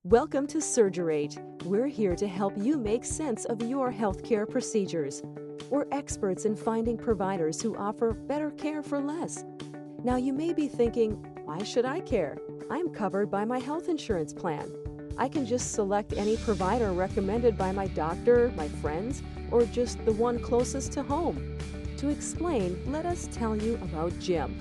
Welcome to Surgerate. We're here to help you make sense of your healthcare procedures. We're experts in finding providers who offer better care for less. Now you may be thinking, why should I care? I'm covered by my health insurance plan. I can just select any provider recommended by my doctor, my friends, or just the one closest to home. To explain, let us tell you about Jim.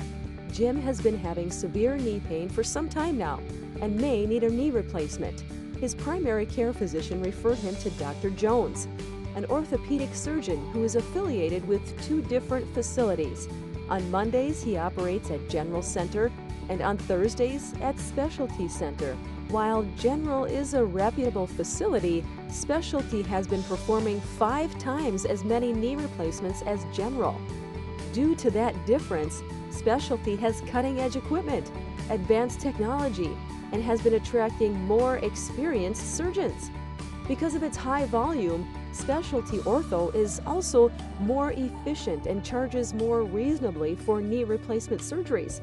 Jim has been having severe knee pain for some time now and may need a knee replacement. His primary care physician referred him to Dr. Jones, an orthopedic surgeon who is affiliated with two different facilities. On Mondays, he operates at General Center, and on Thursdays at Specialty Center. While General is a reputable facility, Specialty has been performing 5 times as many knee replacements as General. Due to that difference, Specialty has cutting-edge equipment, advanced technology, and has been attracting more experienced surgeons. Because of its high volume, Specialty Ortho is also more efficient and charges more reasonably for knee replacement surgeries.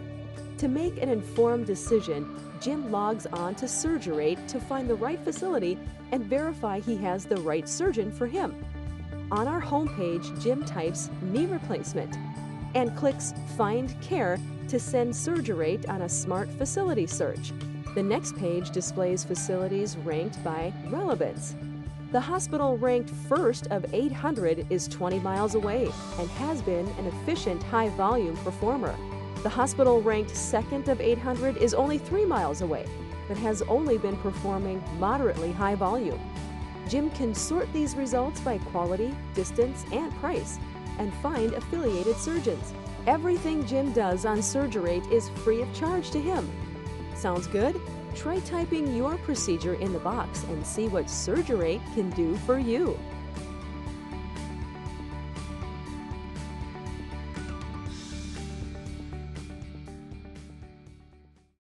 To make an informed decision, Jim logs on to Surgerate to find the right facility and verify he has the right surgeon for him. On our homepage, Jim types knee replacement and clicks Find Care to send Surgerate on a smart facility search. The next page displays facilities ranked by relevance. The hospital ranked first of 800 is 20 miles away and has been an efficient high-volume performer. The hospital ranked second of 800 is only 3 miles away, but has only been performing moderately high volume. Jim can sort these results by quality, distance, and price, and find affiliated surgeons. Everything Jim does on Surgerate is free of charge to him. Sounds good? Try typing your procedure in the box and see what Surgerate can do for you.